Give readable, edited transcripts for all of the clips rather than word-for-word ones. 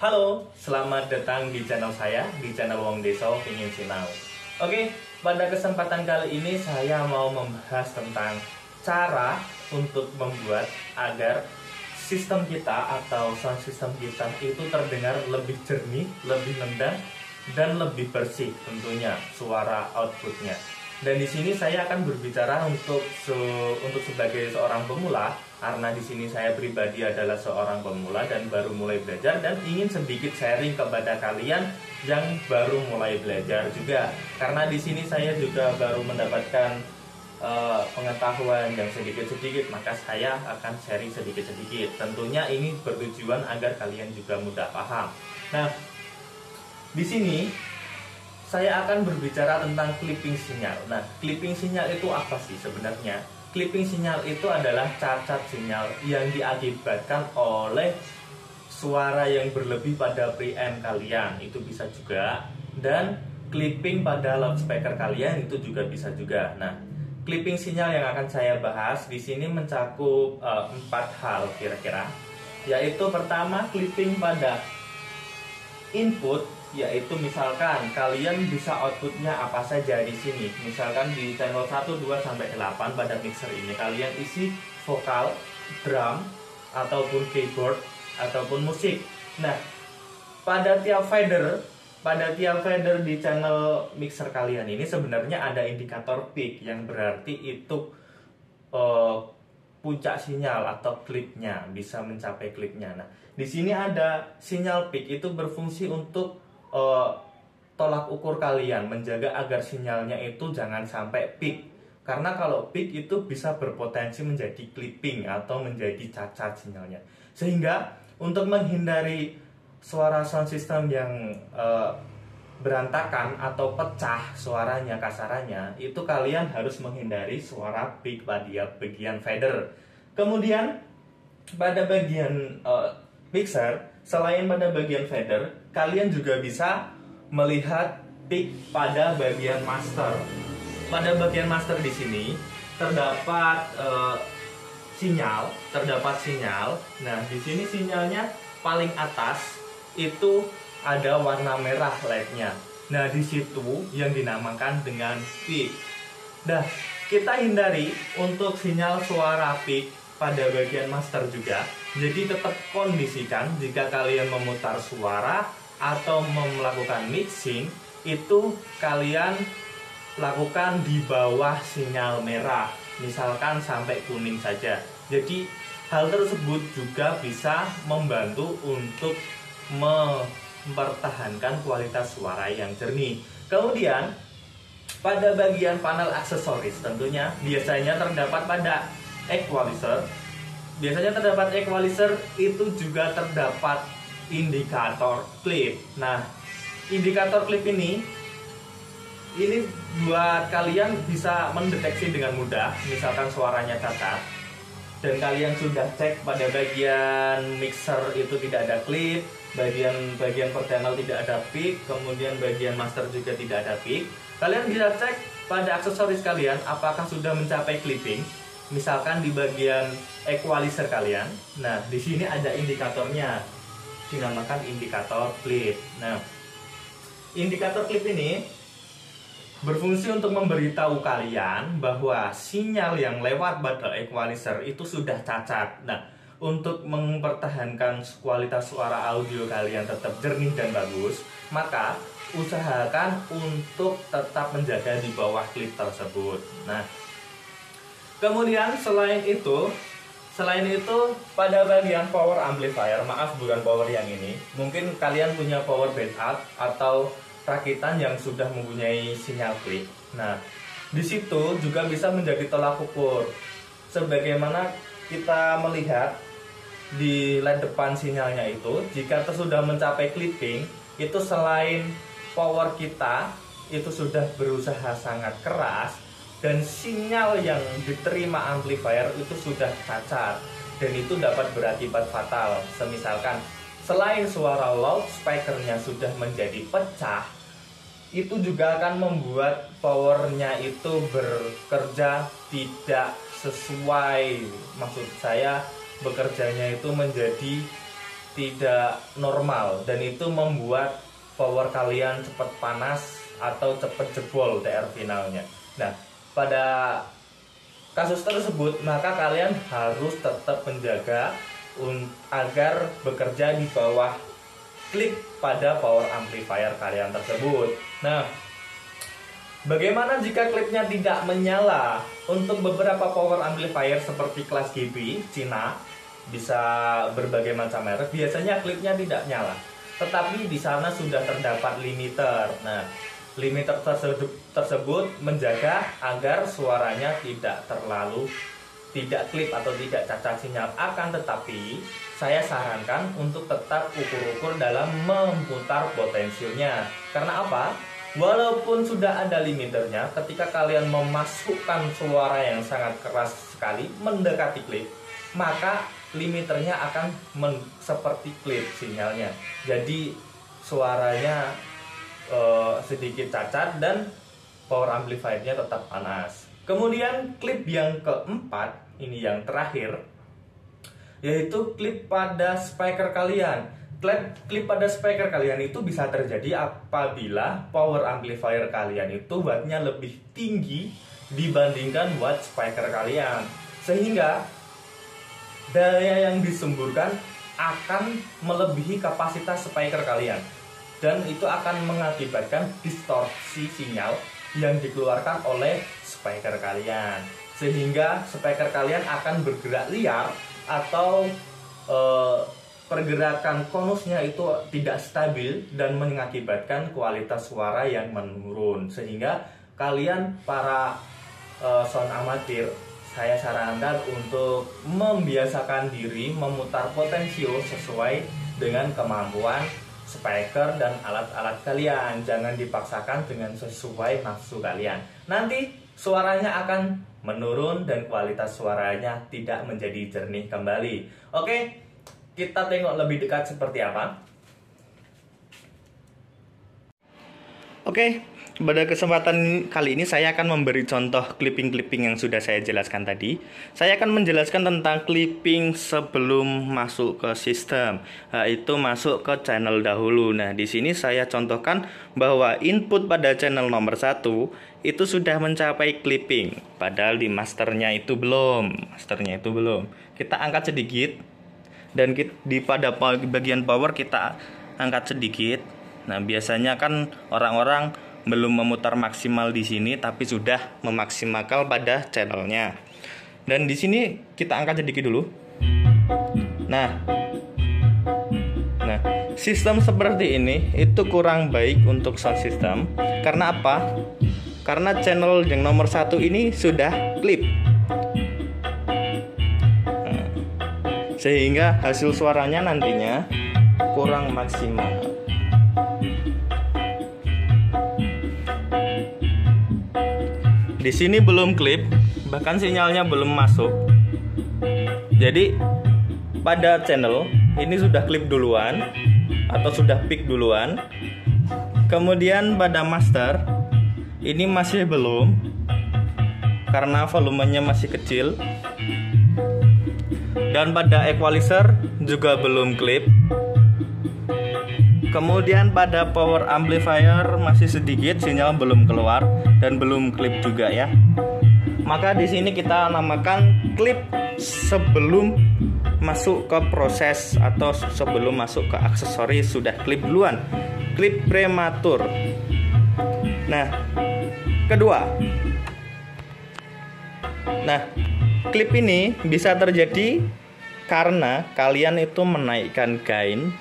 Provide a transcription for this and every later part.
Halo, selamat datang di channel saya, di channel Wong Deso Pingin Sinau. Oke, pada kesempatan kali ini saya mau membahas tentang cara untuk membuat agar sistem kita atau sound system kita itu terdengar lebih jernih, lebih nendang, dan lebih bersih tentunya suara outputnya. Dan di sini saya akan berbicara untuk sebagai seorang pemula, karena di sini saya pribadi adalah seorang pemula dan baru mulai belajar dan ingin sedikit sharing kepada kalian yang baru mulai belajar juga. Karena di sini saya juga baru mendapatkan pengetahuan yang sedikit-sedikit, maka saya akan sharing sedikit-sedikit. Tentunya ini bertujuan agar kalian juga mudah paham. Nah, di sini saya akan berbicara tentang clipping sinyal. Nah, clipping sinyal itu apa sih sebenarnya? Clipping sinyal itu adalah cacat sinyal yang diakibatkan oleh suara yang berlebih pada preamp kalian, itu bisa juga. Dan clipping pada loudspeaker kalian itu juga bisa juga. Nah, clipping sinyal yang akan saya bahas di sini mencakup 4 hal kira-kira. Yaitu pertama, clipping pada input, yaitu misalkan kalian bisa outputnya apa saja di sini. Misalkan di channel 1, 2 sampai 8 pada mixer ini kalian isi vokal, drum ataupun keyboard ataupun musik. Nah, pada tiap fader di channel mixer kalian ini sebenarnya ada indikator peak yang berarti itu puncak sinyal atau klipnya, bisa mencapai klipnya. Nah, di sini ada sinyal peak, itu berfungsi untuk tolak ukur kalian, menjaga agar sinyalnya itu jangan sampai peak. Karena kalau peak itu bisa berpotensi menjadi clipping atau menjadi cacat sinyalnya. Sehingga untuk menghindari suara sound system yang berantakan atau pecah suaranya, kasarannya, itu kalian harus menghindari suara peak pada bagian fader. Kemudian pada bagian mixer, selain pada bagian fader, kalian juga bisa melihat peak pada bagian master. Pada bagian master di sini terdapat sinyal. Nah, di sini sinyalnya paling atas itu ada warna merah LED-nya. Nah, di situ yang dinamakan dengan peak. Nah, kita hindari untuk sinyal suara peak pada bagian master juga. Jadi tetap kondisikan jika kalian memutar suara atau melakukan mixing, itu kalian lakukan di bawah sinyal merah, misalkan sampai kuning saja. Jadi hal tersebut juga bisa membantu untuk mempertahankan kualitas suara yang jernih. Kemudian pada bagian panel aksesoris tentunya biasanya terdapat pada equalizer. Itu juga terdapat indikator klip. Nah, indikator klip ini buat kalian bisa mendeteksi dengan mudah. Misalkan suaranya cacat dan kalian sudah cek pada bagian mixer itu tidak ada klip, bagian per channel tidak ada peak, kemudian bagian master juga tidak ada peak. Kalian bisa cek pada aksesoris kalian apakah sudah mencapai clipping. Misalkan di bagian equalizer kalian, nah di sini ada indikatornya, dinamakan indikator klip. Nah, indikator klip ini berfungsi untuk memberitahu kalian bahwa sinyal yang lewat pada equalizer itu sudah cacat. Nah, untuk mempertahankan kualitas suara audio kalian tetap jernih dan bagus, maka usahakan untuk tetap menjaga di bawah klip tersebut. Nah, kemudian selain itu pada bagian power amplifier, maaf bukan power yang ini, mungkin kalian punya power band out atau rakitan yang sudah mempunyai sinyal klip. Nah, di situ juga bisa menjadi tolak ukur. Sebagaimana kita melihat di LED depan sinyalnya itu, jika sudah mencapai clipping, itu selain power kita itu sudah berusaha sangat keras, dan sinyal yang diterima amplifier itu sudah cacat, dan itu dapat berakibat fatal. Semisalkan selain suara loudspeakernya sudah menjadi pecah, itu juga akan membuat powernya itu bekerja tidak sesuai. Maksud saya bekerjanya itu menjadi tidak normal, dan itu membuat power kalian cepat panas atau cepat jebol TR finalnya. Nah, pada kasus tersebut maka kalian harus tetap menjaga agar bekerja di bawah klip pada power amplifier kalian tersebut. Nah, bagaimana jika klipnya tidak menyala? Untuk beberapa power amplifier seperti kelas GB, Cina, bisa berbagai macam merek, biasanya klipnya tidak nyala, tetapi di sana sudah terdapat limiter. Nah, limiter tersebut menjaga agar suaranya tidak klip atau tidak cacat sinyal. Akan tetapi saya sarankan untuk tetap ukur-ukur dalam memutar potensionya. Karena apa? Walaupun sudah ada limiternya, ketika kalian memasukkan suara yang sangat keras sekali mendekati klip, maka limiternya akan seperti klip sinyalnya. Jadi suaranya sedikit cacat dan power amplifiernya tetap panas. Kemudian klip yang keempat, ini yang terakhir, yaitu klip pada speaker kalian. Klip pada speaker kalian itu bisa terjadi apabila power amplifier kalian itu wattnya lebih tinggi dibandingkan watt speaker kalian, sehingga daya yang disemburkan akan melebihi kapasitas speaker kalian, dan itu akan mengakibatkan distorsi sinyal yang dikeluarkan oleh speaker kalian, sehingga speaker kalian akan bergerak liar atau pergerakan konusnya itu tidak stabil dan mengakibatkan kualitas suara yang menurun. Sehingga kalian para sound amatir, saya sarankan untuk membiasakan diri memutar potensio sesuai dengan kemampuan speaker dan alat-alat kalian. Jangan dipaksakan dengan sesuai nafsu kalian. Nanti suaranya akan menurun dan kualitas suaranya tidak menjadi jernih kembali. Oke, kita tengok lebih dekat seperti apa. Oke, pada kesempatan kali ini saya akan memberi contoh clipping-clipping yang sudah saya jelaskan tadi. Saya akan menjelaskan tentang clipping sebelum masuk ke sistem, yaitu masuk ke channel dahulu. Nah, di sini saya contohkan bahwa input pada channel nomor 1 itu sudah mencapai clipping, padahal di masternya itu belum. Kita angkat sedikit. Dan pada bagian power kita angkat sedikit. Nah, biasanya kan orang-orang belum memutar maksimal di sini, tapi sudah memaksimalkan pada channelnya. Dan di sini kita angkat sedikit dulu. Nah, sistem seperti ini itu kurang baik untuk sound system. Karena apa? Karena channel yang nomor 1 ini sudah clip, sehingga hasil suaranya nantinya kurang maksimal. Di sini belum klip, bahkan sinyalnya belum masuk. Jadi pada channel ini sudah klip duluan atau sudah peak duluan. Kemudian pada master ini masih belum, karena volumenya masih kecil. Dan pada equalizer juga belum klip. Kemudian pada power amplifier masih sedikit, sinyal belum keluar dan belum klip juga ya. Maka di sini kita namakan klip sebelum masuk ke proses atau sebelum masuk ke aksesoris sudah klip duluan. Klip prematur. Nah, kedua. Klip ini bisa terjadi karena kalian itu menaikkan gain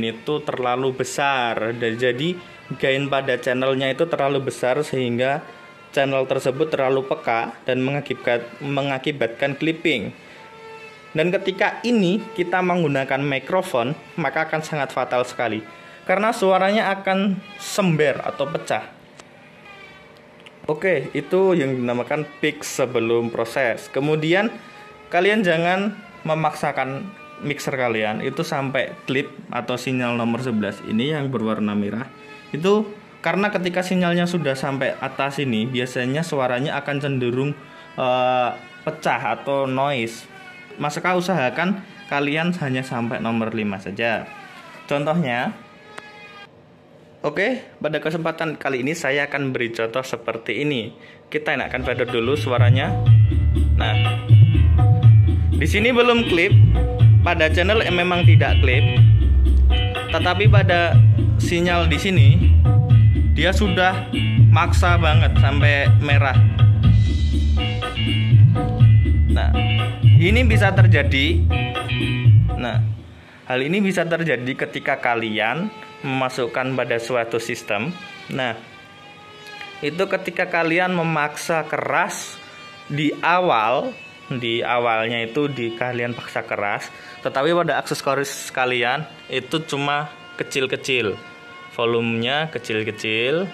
itu terlalu besar, dan jadi gain pada channelnya itu terlalu besar sehingga channel tersebut terlalu peka dan mengakibatkan clipping. Dan ketika ini kita menggunakan mikrofon, maka akan sangat fatal sekali karena suaranya akan sember atau pecah. Oke, itu yang dinamakan peak sebelum proses. Kemudian kalian jangan memaksakan mixer kalian itu sampai klip atau sinyal nomor 11 ini yang berwarna merah. Itu karena ketika sinyalnya sudah sampai atas ini, biasanya suaranya akan cenderung pecah atau noise. Maka usahakan kalian hanya sampai nomor 5 saja. Contohnya, oke, pada kesempatan kali ini saya akan beri contoh seperti ini. Kita enakan fader dulu suaranya. Nah, di sini belum klip. Pada channel yang memang tidak klip, tetapi pada sinyal di sini dia sudah maksa banget sampai merah. Nah, ini bisa terjadi. Nah, hal ini bisa terjadi ketika kalian memasukkan pada suatu sistem. Nah, itu ketika kalian memaksa keras di awalnya itu kalian paksa keras, tetapi pada aksesoris kalian itu cuma kecil-kecil, volumenya kecil-kecil,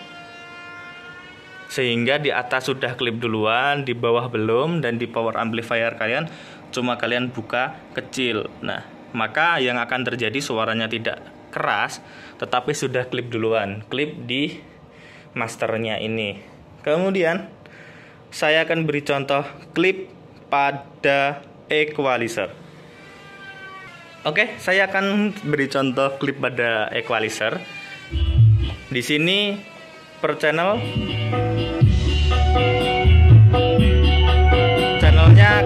sehingga di atas sudah klip duluan, di bawah belum, dan di power amplifier kalian cuma kalian buka kecil. Nah, maka yang akan terjadi suaranya tidak keras, tetapi sudah klip duluan, klip di masternya ini. Kemudian saya akan beri contoh klip pada equalizer. Oke, saya akan beri contoh klip pada equalizer. Di sini per channelnya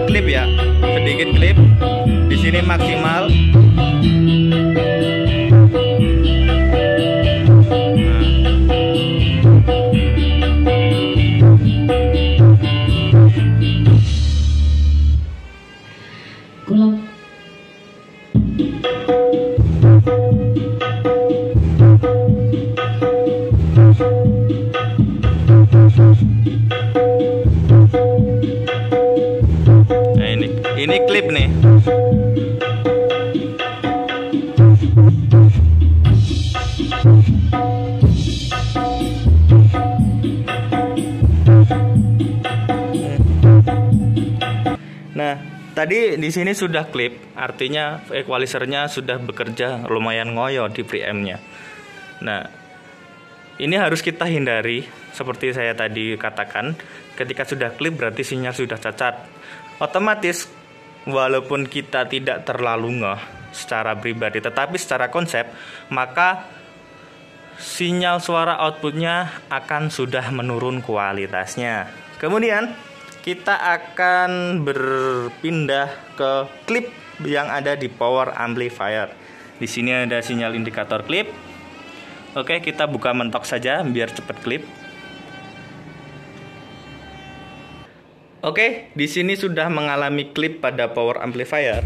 klip ya, sedikit klip. Di sini maksimal. Nah, ini klip nih. Nah, tadi di sini sudah klip, artinya equalizernya sudah bekerja lumayan ngoyo di preampnya. Nah, ini harus kita hindari, seperti saya tadi katakan, ketika sudah klip berarti sinyal sudah cacat. Otomatis, walaupun kita tidak terlalu ngeh secara pribadi, tetapi secara konsep, maka sinyal suara outputnya akan sudah menurun kualitasnya. Kemudian, kita akan berpindah ke klip yang ada di power amplifier. Di sini ada sinyal indikator klip. Oke, kita buka mentok saja biar cepat klip. Oke, di sini sudah mengalami klip pada power amplifier.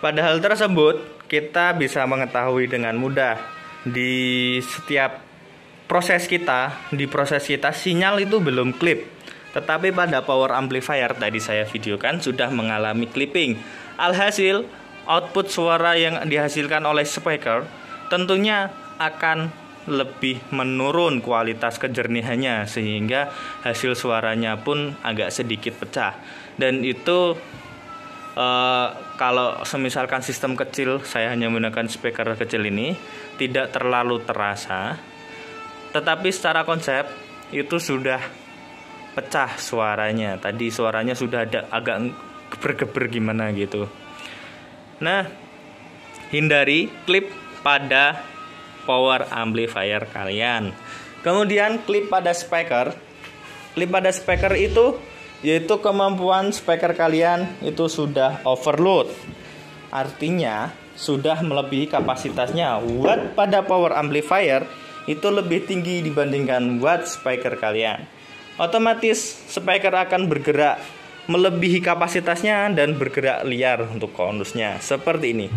Pada hal tersebut, kita bisa mengetahui dengan mudah di setiap proses kita, sinyal itu belum klip. Tetapi pada power amplifier tadi saya videokan sudah mengalami clipping. Alhasil, output suara yang dihasilkan oleh speaker tentunya akan lebih menurun kualitas kejernihannya, sehingga hasil suaranya pun agak sedikit pecah. Dan itu kalau semisalkan sistem kecil, saya hanya menggunakan speaker kecil ini, tidak terlalu terasa. Tetapi secara konsep itu sudah pecah suaranya. Tadi suaranya sudah ada agak geber-geber gimana gitu. Nah, hindari klip pada power amplifier kalian. Kemudian klip pada speaker. Klip pada speaker itu yaitu kemampuan speaker kalian itu sudah overload. Artinya sudah melebihi kapasitasnya. Watt pada power amplifier itu lebih tinggi dibandingkan watt speaker kalian. Otomatis speaker akan bergerak melebihi kapasitasnya dan bergerak liar untuk konusnya seperti ini.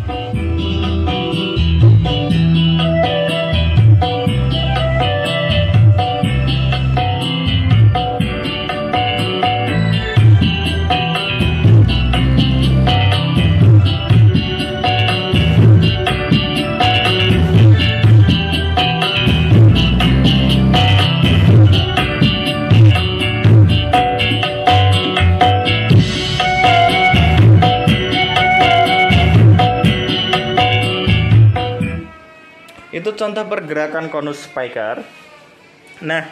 Itu contoh pergerakan konus speaker. Nah,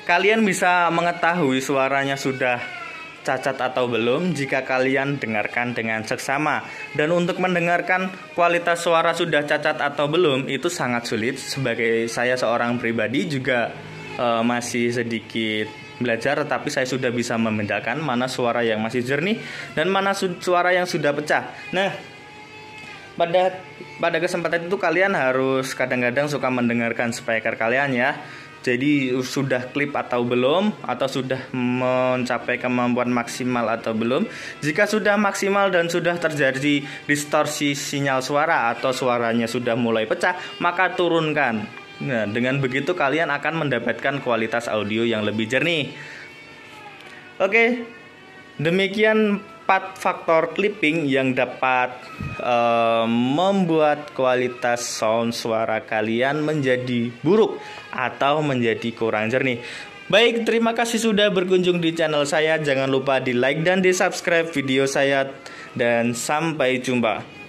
kalian bisa mengetahui suaranya sudah cacat atau belum jika kalian dengarkan dengan seksama. Dan untuk mendengarkan kualitas suara sudah cacat atau belum itu sangat sulit. Sebagai saya seorang pribadi juga masih sedikit belajar, tetapi saya sudah bisa membedakan mana suara yang masih jernih dan mana suara yang sudah pecah. Nah, pada kesempatan itu kalian harus kadang-kadang suka mendengarkan speaker kalian ya. Jadi sudah klip atau belum, atau sudah mencapai kemampuan maksimal atau belum. Jika sudah maksimal dan sudah terjadi distorsi sinyal suara atau suaranya sudah mulai pecah, maka turunkan. Nah, dengan begitu kalian akan mendapatkan kualitas audio yang lebih jernih. Oke, demikian 4 faktor clipping yang dapat membuat kualitas sound suara kalian menjadi buruk atau menjadi kurang jernih. Baik, terima kasih sudah berkunjung di channel saya. Jangan lupa di like dan di subscribe video saya. Dan sampai jumpa.